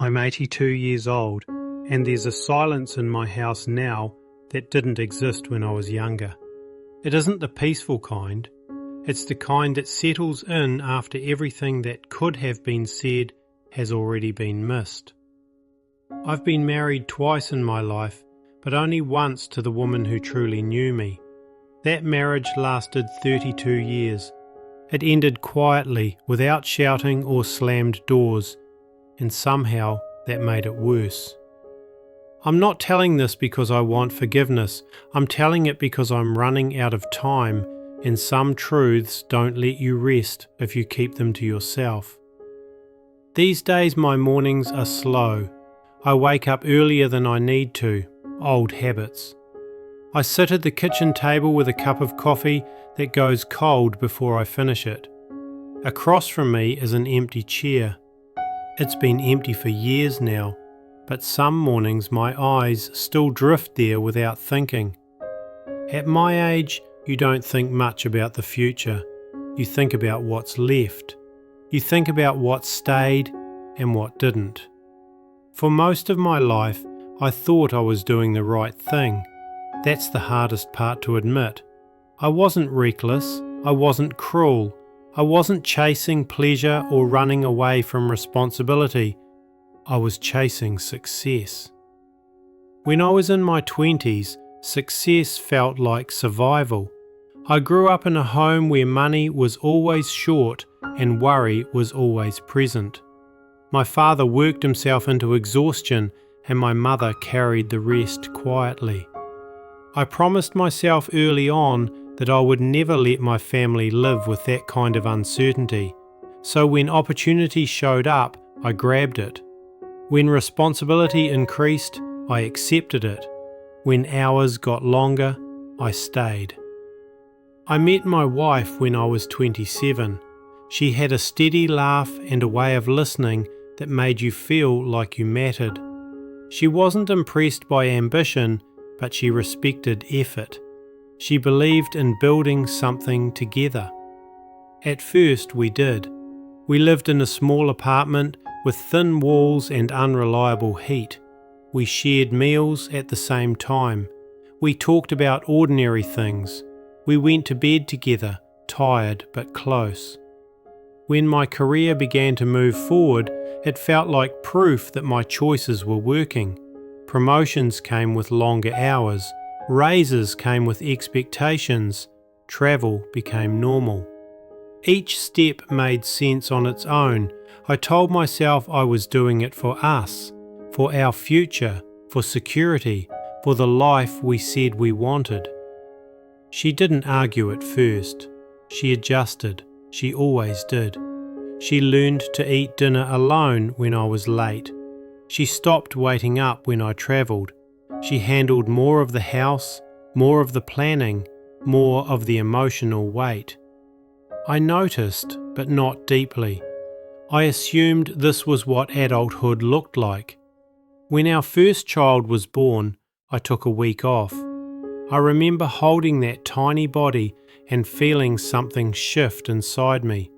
I'm 82 years old, and there's a silence in my house now that didn't exist when I was younger. It isn't the peaceful kind. It's the kind that settles in after everything that could have been said has already been missed. I've been married twice in my life, but only once to the woman who truly knew me. That marriage lasted 32 years. It ended quietly, without shouting or slammed doors, and somehow that made it worse. I'm not telling this because I want forgiveness. I'm telling it because I'm running out of time, and some truths don't let you rest if you keep them to yourself. These days my mornings are slow. I wake up earlier than I need to, old habits. I sit at the kitchen table with a cup of coffee that goes cold before I finish it. Across from me is an empty chair. It's been empty for years now, but some mornings my eyes still drift there without thinking. At my age, you don't think much about the future. You think about what's left. You think about what stayed and what didn't. For most of my life, I thought I was doing the right thing. That's the hardest part to admit. I wasn't reckless. I wasn't cruel. I wasn't chasing pleasure or running away from responsibility. I was chasing success. When I was in my 20s, success felt like survival. I grew up in a home where money was always short and worry was always present. My father worked himself into exhaustion and my mother carried the rest quietly. I promised myself early on that I would never let my family live with that kind of uncertainty. So when opportunity showed up, I grabbed it. When responsibility increased, I accepted it. When hours got longer, I stayed. I met my wife when I was 27. She had a steady laugh and a way of listening that made you feel like you mattered. She wasn't impressed by ambition, but she respected effort. She believed in building something together. At first we did. We lived in a small apartment with thin walls and unreliable heat. We shared meals at the same time. We talked about ordinary things. We went to bed together, tired but close. When my career began to move forward, it felt like proof that my choices were working. Promotions came with longer hours. Raises came with expectations. Travel became normal. Each step made sense on its own. I told myself I was doing it for us, for our future, for security, for the life we said we wanted. She didn't argue at first. She adjusted. She always did. She learned to eat dinner alone when I was late. She stopped waiting up when I travelled. She handled more of the house, more of the planning, more of the emotional weight. I noticed, but not deeply. I assumed this was what adulthood looked like. When our first child was born, I took a week off. I remember holding that tiny body and feeling something shift inside me.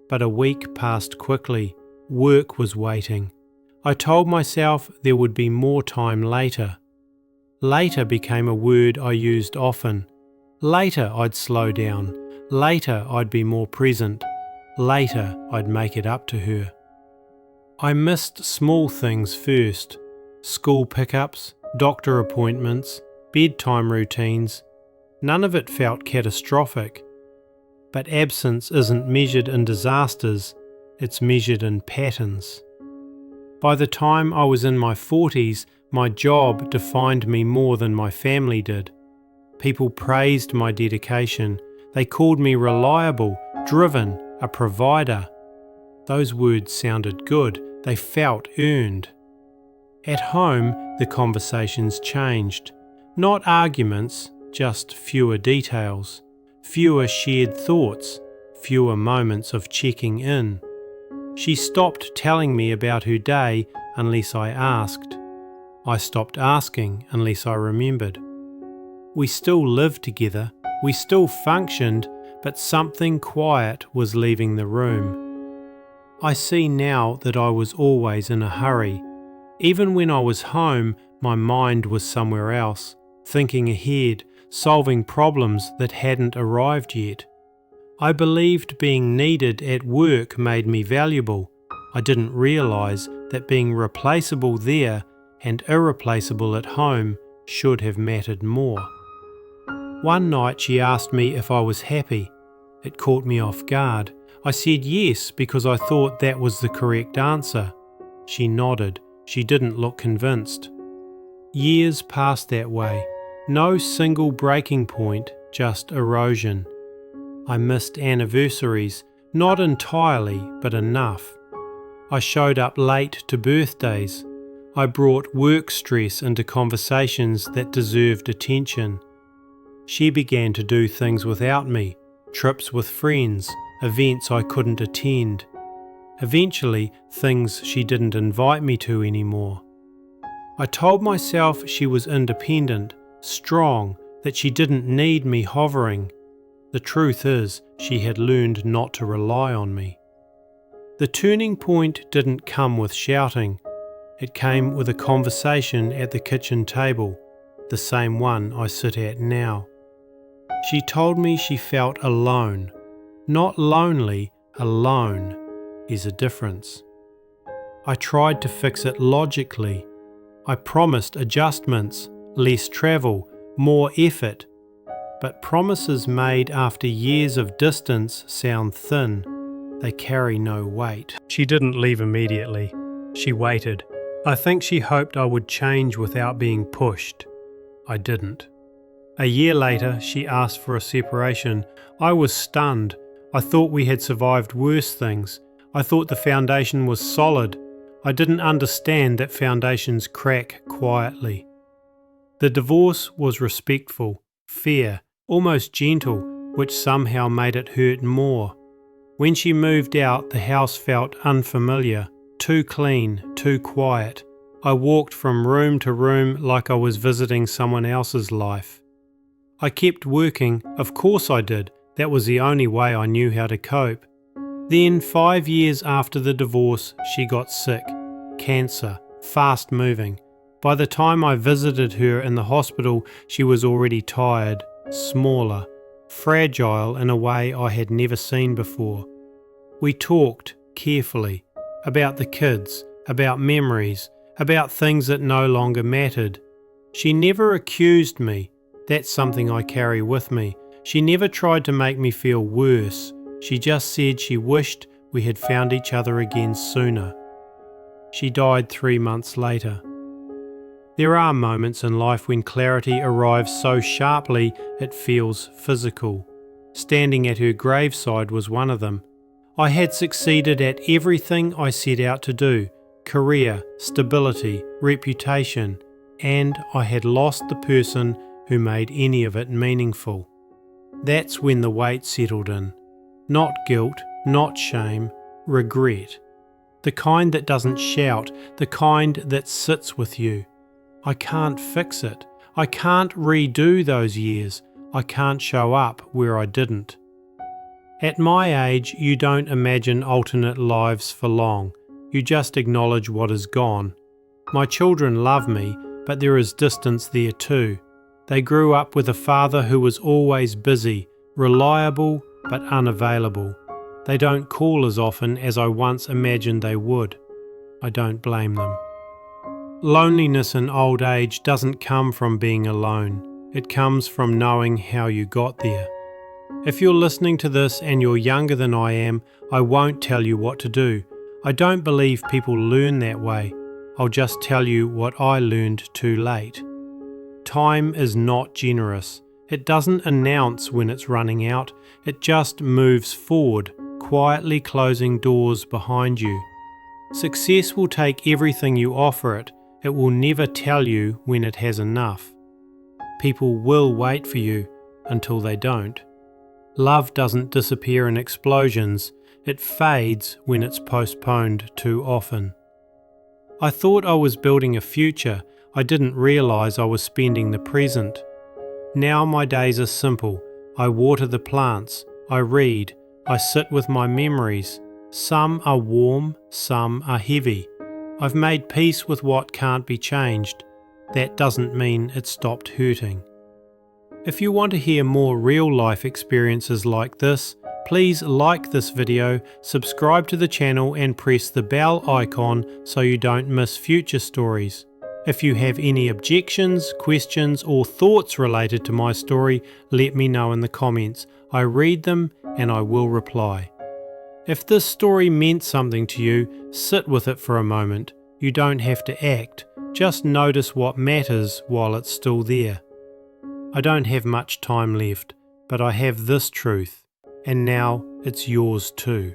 But a week passed quickly. Work was waiting. I told myself there would be more time later. Later became a word I used often. Later I'd slow down. Later I'd be more present. Later I'd make it up to her. I missed small things first. School pickups, doctor appointments, bedtime routines. None of it felt catastrophic. But absence isn't measured in disasters, it's measured in patterns. By the time I was in my 40s, my job defined me more than my family did. People praised my dedication. They called me reliable, driven, a provider. Those words sounded good. They felt earned. At home, the conversations changed. Not arguments, just fewer details. Fewer shared thoughts. Fewer moments of checking in. She stopped telling me about her day unless I asked. I stopped asking unless I remembered. We still lived together, we still functioned, but something quiet was leaving the room. I see now that I was always in a hurry. Even when I was home, my mind was somewhere else, thinking ahead, solving problems that hadn't arrived yet. I believed being needed at work made me valuable. I didn't realise that being replaceable there and irreplaceable at home should have mattered more. One night she asked me if I was happy. It caught me off guard. I said yes because I thought that was the correct answer. She nodded. She didn't look convinced. Years passed that way. No single breaking point, just erosion. I missed anniversaries, not entirely, but enough. I showed up late to birthdays. I brought work stress into conversations that deserved attention. She began to do things without me, trips with friends, events I couldn't attend. Eventually, things she didn't invite me to anymore. I told myself she was independent, strong, that she didn't need me hovering. The truth is, she had learned not to rely on me. The turning point didn't come with shouting. It came with a conversation at the kitchen table, the same one I sit at now. She told me she felt alone. Not lonely, alone is a difference. I tried to fix it logically. I promised adjustments, less travel, more effort. But promises made after years of distance sound thin. They carry no weight. She didn't leave immediately. She waited. I think she hoped I would change without being pushed. I didn't. A year later, she asked for a separation. I was stunned. I thought we had survived worse things. I thought the foundation was solid. I didn't understand that foundations crack quietly. The divorce was respectful, fair, almost gentle, which somehow made it hurt more. When she moved out, the house felt unfamiliar, too clean, too quiet. I walked from room to room like I was visiting someone else's life. I kept working, of course I did. That was the only way I knew how to cope. Then, 5 years after the divorce, she got sick. Cancer, fast moving. By the time I visited her in the hospital, she was already tired, smaller, fragile in a way I had never seen before. We talked, carefully, about the kids, about memories, about things that no longer mattered. She never accused me. That's something I carry with me. She never tried to make me feel worse. She just said she wished we had found each other again sooner. She died 3 months later. There are moments in life when clarity arrives so sharply it feels physical. Standing at her graveside was one of them. I had succeeded at everything I set out to do: career, stability, reputation, and I had lost the person who made any of it meaningful. That's when the weight settled in. Not guilt, not shame, regret. The kind that doesn't shout, the kind that sits with you. I can't fix it. I can't redo those years. I can't show up where I didn't. At my age, you don't imagine alternate lives for long. You just acknowledge what is gone. My children love me, but there is distance there too. They grew up with a father who was always busy, reliable but unavailable. They don't call as often as I once imagined they would. I don't blame them. Loneliness in old age doesn't come from being alone. It comes from knowing how you got there. If you're listening to this and you're younger than I am, I won't tell you what to do. I don't believe people learn that way. I'll just tell you what I learned too late. Time is not generous. It doesn't announce when it's running out. It just moves forward, quietly closing doors behind you. Success will take everything you offer it. It will never tell you when it has enough. People will wait for you until they don't. Love doesn't disappear in explosions. It fades when it's postponed too often. I thought I was building a future. I didn't realise I was spending the present. Now my days are simple. I water the plants. I read. I sit with my memories. Some are warm, some are heavy. I've made peace with what can't be changed. That doesn't mean it stopped hurting. If you want to hear more real-life experiences like this, please like this video, subscribe to the channel and press the bell icon so you don't miss future stories. If you have any objections, questions or thoughts related to my story, let me know in the comments. I read them and I will reply. If this story meant something to you, sit with it for a moment. You don't have to act, just notice what matters while it's still there. I don't have much time left, but I have this truth, and now it's yours too.